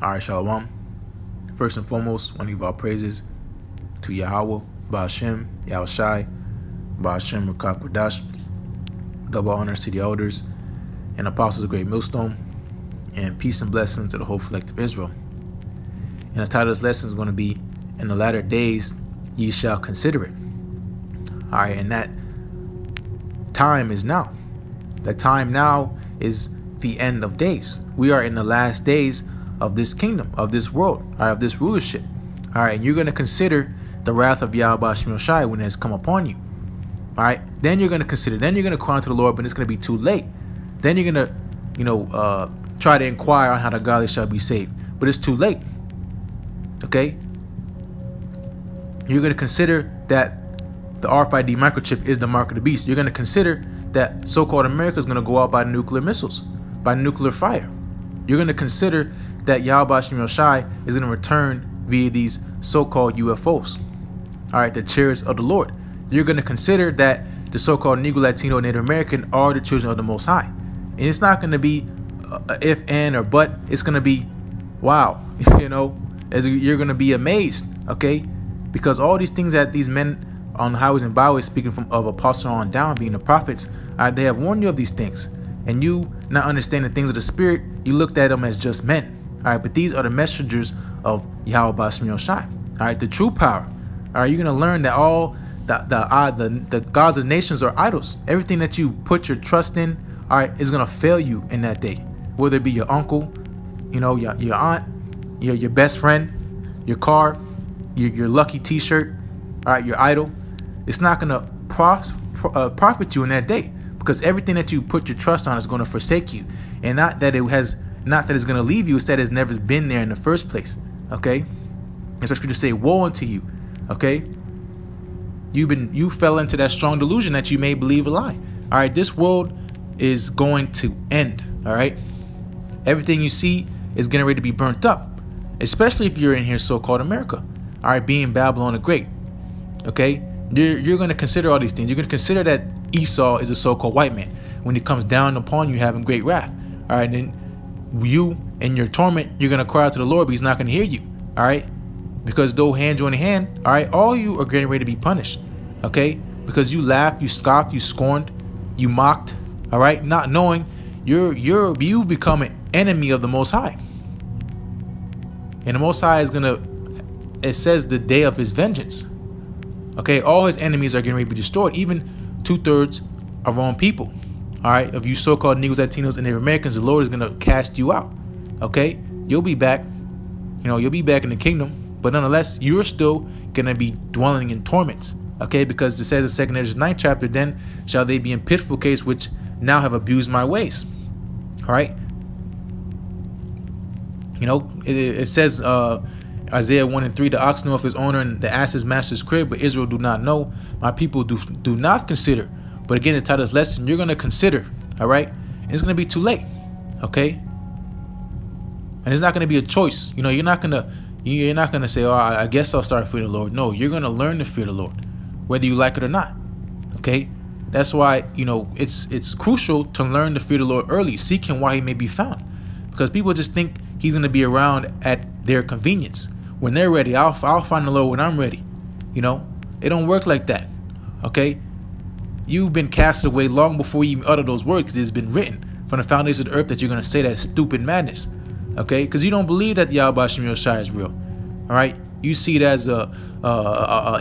Alright, Shalom. First and foremost, I want to give our praises to Yahweh, Ba'ashem, Yahushai, Ba'ashem, Rakak Wadash. Double honors to the elders and apostles of Great Millstone, and peace and blessings to the whole collective Israel. And the title of this lesson is going to be, In the Latter Days Ye Shall Consider It. Alright, and that time is now. The time now is the end of days. We are in the last days of this kingdom, of this world, of this rulership. Alright, and you're going to consider the wrath of Yahweh Shai when it has come upon you. Alright, then you're going to consider, then you're going to cry unto the Lord, but it's going to be too late. Then you're going to, try to inquire on how the godly shall be saved, but it's too late. Okay? You're going to consider that the RFID microchip is the mark of the beast. You're going to consider that so-called America is going to go out by nuclear missiles, by nuclear fire. You're going to consider that Yahweh Shai is going to return via these so-called UFOs. Alright, the chariots of the Lord. You're going to consider that the so-called Negro, Latino, Native American are the children of the Most High. And it's not going to be if, and, or but. It's going to be, wow, as you're going to be amazed, okay? Because all these things that these men on the highways and byways, speaking of apostle on down, being the prophets, they have warned you of these things. And you, not understanding things of the Spirit, you looked at them as just men. Alright, but these are the messengers of Yahweh Shai. Alright, the true power. Alright, you're going to learn that all the gods of nations are idols. Everything that you put your trust in, alright, is going to fail you in that day. Whether it be your uncle, your aunt, your best friend, your car, your lucky t-shirt, alright, your idol. It's not going to profit you in that day, because everything that you put your trust on is going to forsake you. And not that it's going to leave you, it's that it's never been there in the first place. Okay? And so scripture say, woe unto you. Okay? You fell into that strong delusion that you may believe a lie. Alright, this world is going to end. Alright? Everything you see is getting ready to be burnt up. Especially if you're in here so-called America. Alright, being Babylon the Great. Okay? You're going to consider all these things. You're going to consider that Esau is a so-called white man. When he comes down upon you having great wrath. Alright, then you in your torment, you're going to cry out to the Lord, but he's not going to hear you. Alright? Because though hand join hand, alright, all you are getting ready to be punished. Okay? Because you laughed, you scoffed, you scorned, you mocked. Alright? Not knowing you've become an enemy of the Most High. And the Most High is going to, it says, the day of his vengeance. Okay? All his enemies are getting ready to be destroyed. Even 2/3 of our own people. Alright, of you so-called Negroes, Latinos, and Native Americans, the Lord is going to cast you out. Okay? You'll be back. You'll be back in the kingdom. But nonetheless, you're still going to be dwelling in torments. Okay? Because it says in 2 Ezra 9 chapter, then shall they be in pitiful case which now have abused my ways. Alright? It says, Isaiah 1:3, the ox knoweth his owner and the ass his master's crib, but Israel do not know. My people do not consider. But again, the title of this lesson, you're going to consider, all right? And it's going to be too late, okay? And it's not going to be a choice. You're not going to say, oh, I guess I'll start fearing the Lord. No, you're going to learn to fear the Lord, whether you like it or not, okay? That's why, it's crucial to learn to fear the Lord early. Seek him while he may be found. Because people just think he's going to be around at their convenience. When they're ready, I'll find the Lord when I'm ready. It don't work like that, okay? You've been casted away long before you even utter those words, because it's been written from the foundation of the earth that you're going to say that stupid madness. Okay? Because you don't believe that Yahweh Shai is real. Alright? You see it as a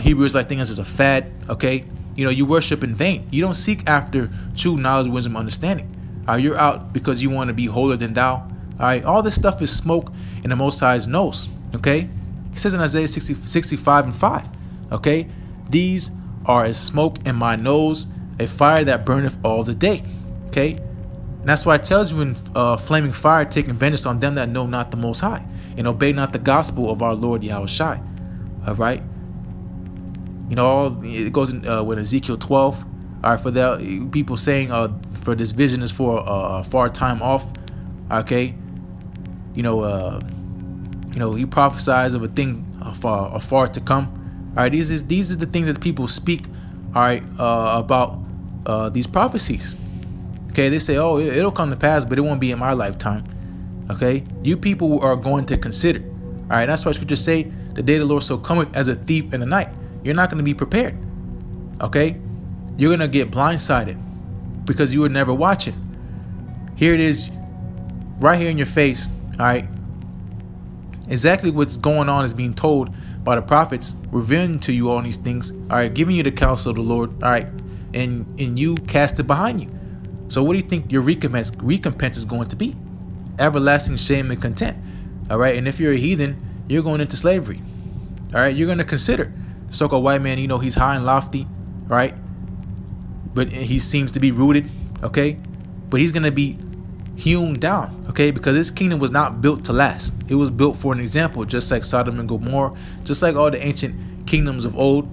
Hebrew Israelite thing as a fad. Okay? You worship in vain. You don't seek after true knowledge, wisdom, understanding. You're out because you want to be holier than thou. Alright? All this stuff is smoke in the Most High's nose. Okay? It says in Isaiah 65:5. Okay? These are as smoke in my nose, a fire that burneth all the day. Okay? And that's why it tells you in flaming fire, taking vengeance on them that know not the Most High, and obey not the gospel of our Lord Yahushai. Alright? It goes in with Ezekiel 12. Alright, for the people saying for this vision is for a far time off. Okay? He prophesies of a thing far to come. Alright, these are the things that people speak, alright, about these prophecies. Okay, they say, oh, it'll come to pass, but it won't be in my lifetime. Okay, you people are going to consider. All right, that's why scriptures say the day of the Lord shall come as a thief in the night. You're not going to be prepared. Okay, you're going to get blindsided because you were never watching. Here it is, right here in your face. All right, exactly what's going on is being told by the prophets, revealing to you all these things. All right, giving you the counsel of the Lord. All right, and you cast it behind you. So what do you think your recompense is going to be? Everlasting shame and contempt. All right, and if you're a heathen, you're going into slavery. All right, you're going to consider the so-called white man. You know, he's high and lofty, right? But he seems to be rooted. Okay, but he's going to be hewn down. Okay, because this kingdom was not built to last. It was built for an example, just like Sodom and Gomorrah, just like all the ancient kingdoms of old.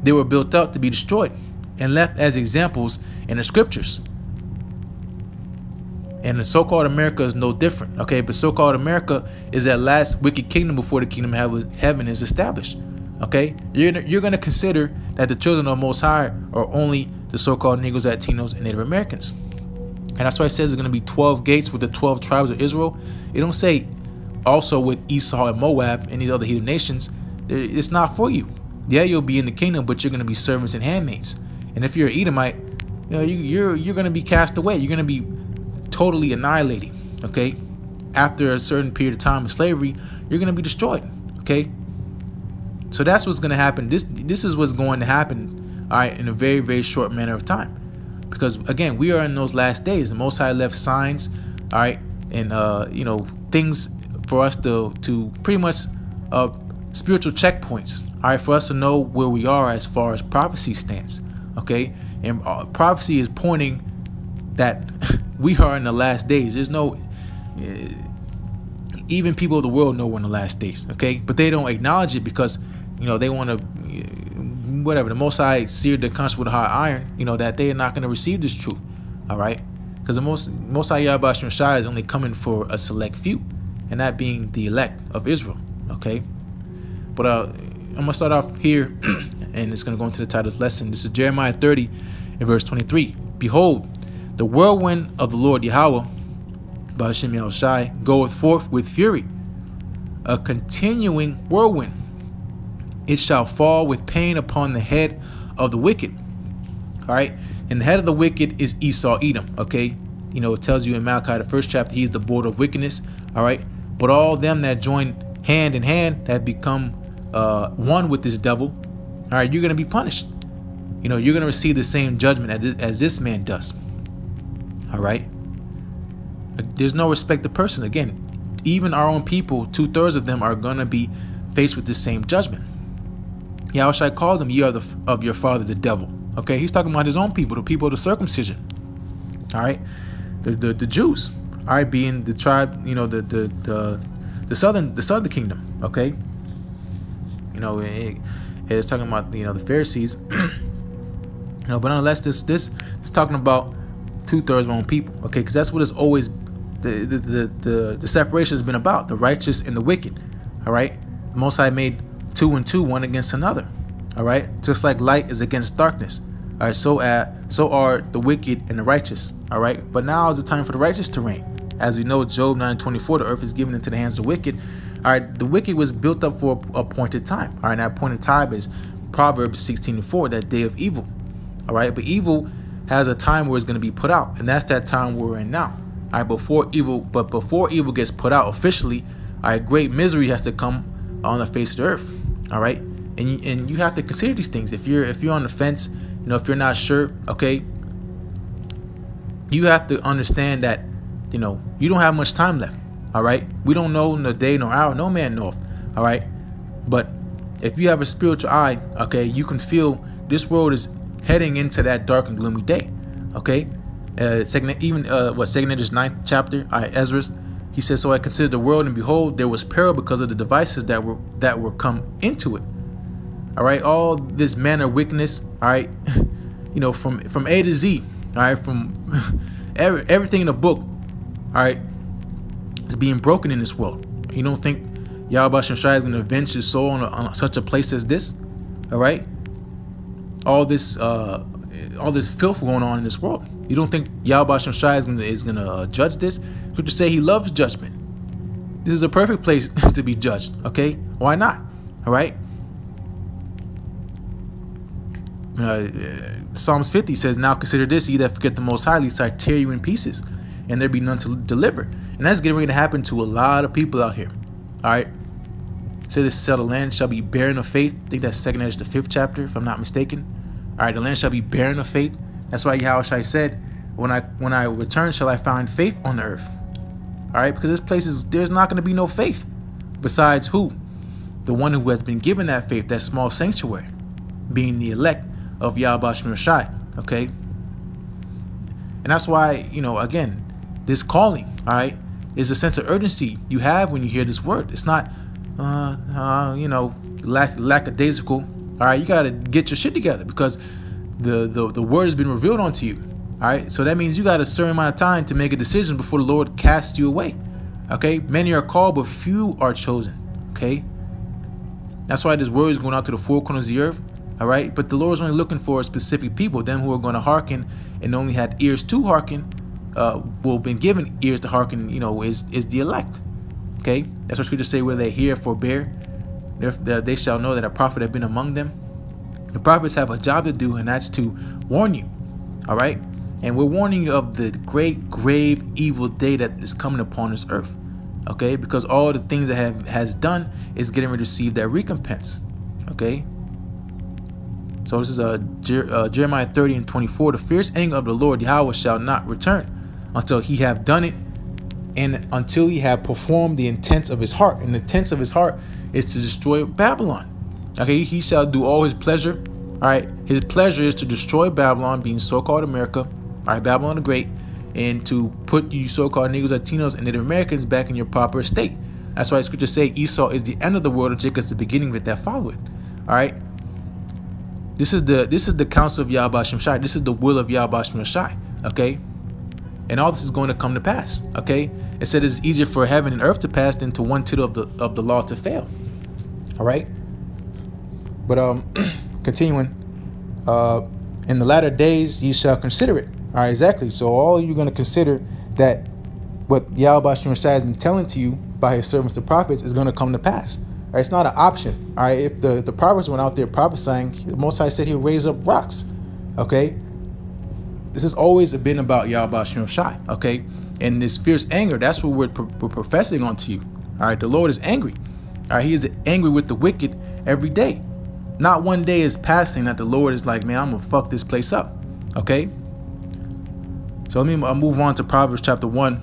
They were built up to be destroyed and left as examples in the scriptures. And the so-called America is no different. Okay, but so-called America is that last wicked kingdom before the kingdom of heaven is established. Okay, you're going to consider that the children of the Most High are only the so-called Negroes, Latinos, and Native Americans. And that's why it says there's going to be 12 gates with the 12 tribes of Israel. It don't say also with Esau and Moab and these other heathen nations. It's not for you. Yeah, you'll be in the kingdom, but you're going to be servants and handmaids. And if you're an Edomite, you know, you're going to be cast away. You're going to be totally annihilated. Okay, after a certain period of time of slavery, you're going to be destroyed. Okay, so that's what's going to happen. This is what's going to happen. All right, in a very, very short manner of time. Because again, we are in those last days. The Most High left signs, all right, and you know, things for us to pretty much spiritual checkpoints, all right, for us to know where we are as far as prophecy stands. Okay, and prophecy is pointing that we are in the last days. There's no even people of the world know we're in the last days. Okay, but they don't acknowledge it because, you know, they want to whatever, the Most High seared their conscience with a hot iron, you know, that they are not going to receive this truth. All right, because the Most High Yahweh Shem Shai is only coming for a select few, and that being the elect of Israel. Okay, but I'm gonna start off here, and it's gonna go into the title of this lesson. This is Jeremiah 30 and verse 23. Behold, the whirlwind of the Lord Yahweh, by Hashem Yahweh Shai, goeth forth with fury, a continuing whirlwind. It shall fall with pain upon the head of the wicked. All right, and the head of the wicked is Esau Edom. Okay, you know, it tells you in Malachi, the 1st chapter, he's the border of wickedness. All right, but all them that join hand in hand, that become one with this devil, all right, you're going to be punished. You know, you're going to receive the same judgment as this man does. All right, there's no respect to person. Again, even our own people, 2/3 of them are going to be faced with the same judgment. Yahushua called them, ye are of your father the devil. Okay, he's talking about his own people, the people of the circumcision. All right, the Jews. All right, being the tribe, you know, the southern kingdom. Okay, you know, it's talking about, you know, the Pharisees. You know, but nonetheless, this is talking about 2/3 of our own people. Okay, because that's what it's always the separation has been about, the righteous and the wicked. All right, the Most High made 2 and 2, one against another. All right, just like light is against darkness. All right, so are the wicked and the righteous. All right, but now is the time for the righteous to reign. As we know, Job 9:24, the earth is given into the hands of the wicked. All right, the wicked was built up for a appointed time. All right, and that appointed time is Proverbs 16:4, that day of evil. All right, but evil has a time where it's going to be put out, and that's that time we're in now. All right, before evil gets put out officially, all right, great misery has to come on the face of the earth. All right, and you have to consider these things. If you're on the fence, you know, if you're not sure, okay, you have to understand that, you know, you don't have much time left. All right, we don't know the day nor hour, no man knoweth. All right, but if you have a spiritual eye, okay, you can feel this world is heading into that dark and gloomy day. Okay, Second Ezra's 9th chapter, Ezra, he says, so I considered the world, and behold, there was peril because of the devices that were come into it. All right, all this manner of wickedness. All right, you know, from A to Z. All right, from everything in the book. All right, is being broken in this world. You don't think Yahweh Shem Shai is going to avenge his soul on such a place as this? All right, all this filth going on in this world. You don't think Yahweh Shem Shai is going to judge this? Scripture say he loves judgment. This is a perfect place to be judged. Okay, why not? All right. Psalms 50 says, "Now consider this, ye that forget the Most High, lest I tear you in pieces, and there be none to deliver." And that's getting ready to happen to a lot of people out here. All right. So this the land shall be barren of faith. I think that's 2 Ezra the 5th chapter, if I'm not mistaken. All right, the land shall be barren of faith. That's why Yahushua said, when I return, shall I find faith on the earth? All right, because this place there's not going to be no faith. Besides who? The one who has been given that faith, that small sanctuary, being the elect of Yahweh Shem Shai. Okay. And that's why, again, this calling, all right, is a sense of urgency you have when you hear this word. It's not, lackadaisical. All right, you got to get your shit together, because the word has been revealed unto you. All right, so that means you got a certain amount of time to make a decision before the Lord casts you away. Okay, many are called, but few are chosen. Okay, that's why this word is going out to the four corners of the earth. All right, but the Lord is only looking for specific people, them who are going to hearken and only had ears to hearken. Been given ears to hearken, is the elect. Okay, that's what Scripture say, where they hear, forbear, they shall know that a prophet have been among them. The prophets have a job to do, and that's to warn you. All right, and we're warning you of the great, grave, evil day that is coming upon this earth. Okay, because all the things that has done is getting ready to receive that recompense. Okay, so this is Jeremiah 30:24. The fierce anger of the Lord Yahweh shall not return until he have done it, and until he have performed the intents of his heart. And the intents of his heart is to destroy Babylon. Okay, he shall do all his pleasure. All right, his pleasure is to destroy Babylon, being so-called America. All right, Babylon the Great, and to put you so-called Negroes, Latinos, and Native Americans back in your proper state. That's why Scripture say Esau is the end of the world, and Jacob is the beginning of it that follow it. All right, this is the counsel of Yahweh Shem Shai. This is the will of Yahweh Shem Shai. Okay, and all this is going to come to pass. Okay, it said it's easier for heaven and earth to pass than to one tittle of the law to fail. All right, but continuing, in the latter days ye shall consider it. All right, exactly. So all you're going to consider that what Yahweh Shem Shai has been telling to you by his servants the prophets is going to come to pass. All right, it's not an option. All right, if the prophets went out there prophesying, the Most High said he'll raise up rocks. Okay, this has always been about Yahweh Shem Shai. Okay, and this fierce anger, that's what we're professing onto you. All right, the Lord is angry. All right, he is angry with the wicked every day. Not one day is passing that the Lord is like, man, I'm gonna fuck this place up. Okay, so let me move on to Proverbs chapter 1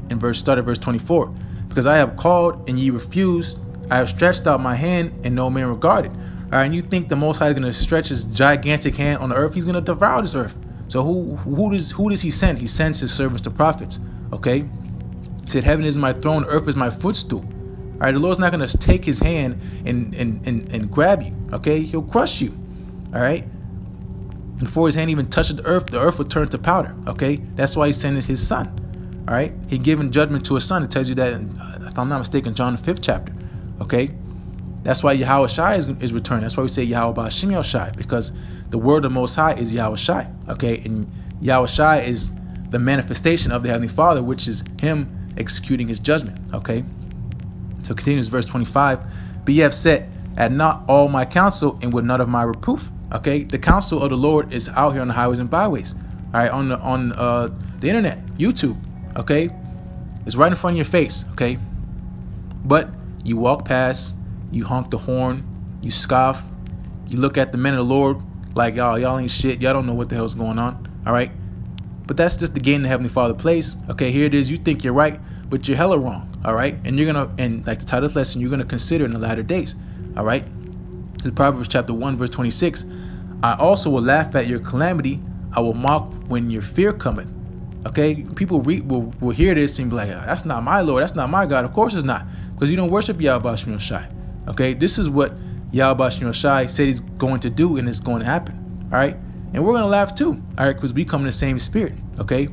and start at verse 24. Because I have called and ye refused, I have stretched out my hand and no man regarded. All right, and you think the Most High is gonna stretch his gigantic hand on the earth? He's gonna devour this earth. So who does he send? He sends his servants, the prophets. Okay, he said, heaven is my throne, earth is my footstool. All right, the Lord's not going to take his hand and grab you. Okay, he'll crush you. All right, before his hand even touches the earth will turn to powder. Okay, that's why he sent his son. All right, he given judgment to his son. It tells you that, if I'm not mistaken, John the 5th chapter. Okay, that's why Yahweh Shai is returned. That's why we say Yahweh Shem Shai, because the word of the Most High is Yahweh Shai. Okay, and Yahweh Shai is the manifestation of the Heavenly Father, which is him executing his judgment. Okay. So continues verse 25. But ye have said, at not all my counsel, and with none of my reproof. Okay, the counsel of the Lord is out here on the highways and byways. All right, on the internet, YouTube. Okay, it's right in front of your face. Okay, but you walk past, you honk the horn, you scoff, you look at the men of the Lord like, y'all ain't shit. Y'all don't know what the hell's going on. All right, but that's just the game the Heavenly Father plays. Okay, here it is. You think you're right, but you're hella wrong. All right, and you're gonna, and like the title of the lesson, you're gonna consider in the latter days. All right, in Proverbs chapter 1 verse 26. I also will laugh at your calamity. I will mock when your fear cometh. Okay, people will hear this and be like, that's not my Lord, that's not my God. Of course it's not, because you don't worship Yahweh Shem Shai. Okay, this is what Yahweh Shem Shai said he's going to do, and it's going to happen. All right, and we're gonna laugh too. All right, because we come in the same spirit. Okay,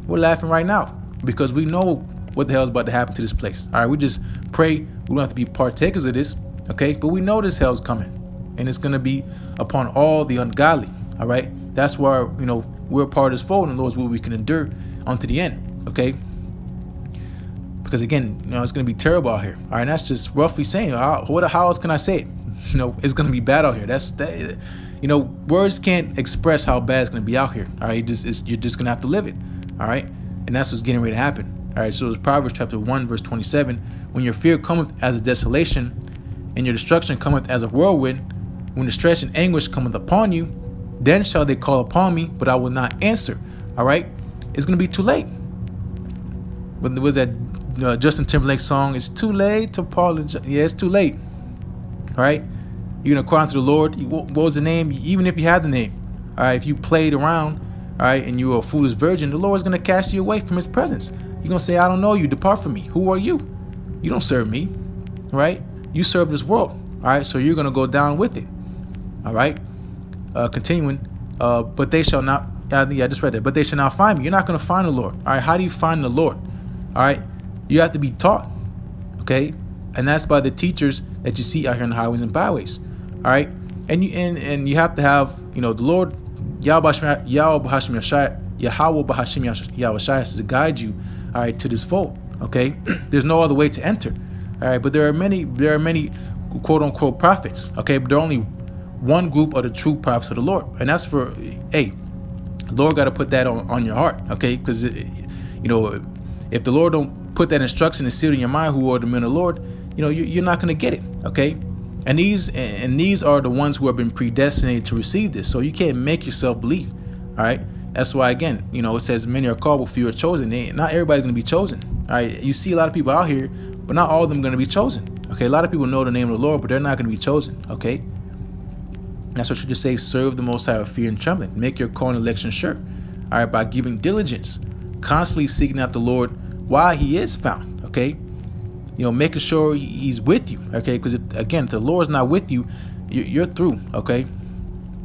we're laughing right now because we know what the hell is about to happen to this place. All right, we just pray we don't have to be partakers of this. Okay, but we know this hell's coming, and it's gonna be upon all the ungodly. All right, that's why we're a part of this fold, and the Lord's will we can endure unto the end. Okay, Because again, it's going to be terrible out here. All right, and that's just roughly saying, how else can I say it? It's going to be bad out here. Words can't express how bad it's going to be out here. All right, you're just going to have to live it. All right, and that's what's getting ready to happen. All right, so it's Proverbs chapter 1, verse 27. When your fear cometh as a desolation, and your destruction cometh as a whirlwind, when distress and anguish cometh upon you, then shall they call upon me, but I will not answer. All right, it's going to be too late. But there was that Justin Timberlake song, "It's too late to apologize." Yeah, it's too late. All right, you're going to cry unto the Lord. What was the name? Even if you had the name, all right, if you played around, all right, and you were a foolish virgin, the Lord is going to cast you away from his presence. You're going to say, "I don't know you. Depart from me. Who are you? You don't serve me." All right, you serve this world. All right, so you're going to go down with it. All right, continuing, but they shall not, I just read that, but they shall not find me. You're not going to find the Lord. All right, how do you find the Lord? All right, you have to be taught, okay? And that's by the teachers that you see out here in the highways and byways. All right, and you have to have, the Lord, Yahweh B'Hashem Yahushua to guide you, all right, to this fold. Okay, there's no other way to enter. All right, but there are many quote unquote prophets. Okay, but there are only one group of the true prophets of the Lord, and that's for, hey, the Lord got to put that on your heart. Okay, because if the Lord don't put that instruction and seal in your mind, who are the men of the Lord, you're not going to get it. Okay, and these are the ones who have been predestinated to receive this. So you can't make yourself believe. All right, that's why, again, it says many are called, but few are chosen. Not everybody's going to be chosen. All right, you see a lot of people out here, but not all of them are going to be chosen. Okay, a lot of people know the name of the Lord, but they're not going to be chosen. Okay, that's what you just say: serve the Most High with fear and trembling. Make your call and election sure. All right, by giving diligence, constantly seeking out the Lord while He is found. Okay, making sure He's with you. Okay, because if the Lord's not with you, you're through. Okay,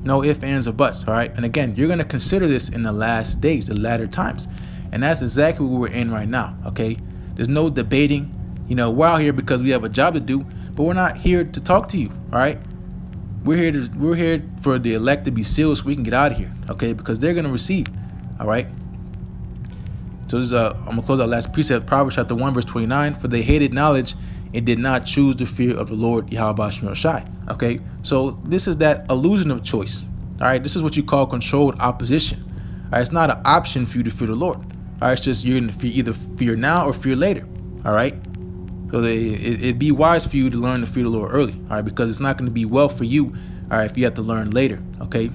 no ifs, ands, or buts. All right, and again, you're going to consider this in the last days, the latter times, and that's exactly what we're in right now. Okay, there's no debating. We're out here because we have a job to do, but we're not here to talk to you. All right, we're here for the elect to be sealed so we can get out of here. Okay, because they're going to receive. All right. So this is I'm gonna close our last precept, Proverbs chapter 1, verse 29. For they hated knowledge and did not choose the fear of the Lord Yahweh B'Hashem Yahushua. Okay, so this is that illusion of choice. All right, this is what you call controlled opposition. All right, it's not an option for you to fear the Lord. All right, it's just you're gonna either fear now or fear later. All right, so it'd be wise for you to learn to fear the Lord early. All right, because it's not going to be well for you. All right, if you have to learn later. Okay,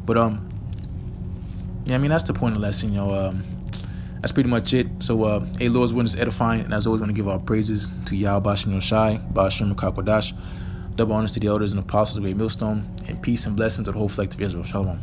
but yeah, I mean, that's the point of the lesson. That's pretty much it. So, hey, Lord's witness edifying, and as always, want to give our praises to Yahweh B'Hashem Yahushua, B'Hashem Rakakwadash. Double honors to the elders and apostles of Great Millstone, and peace and blessings to the whole collective Israel. Shalom.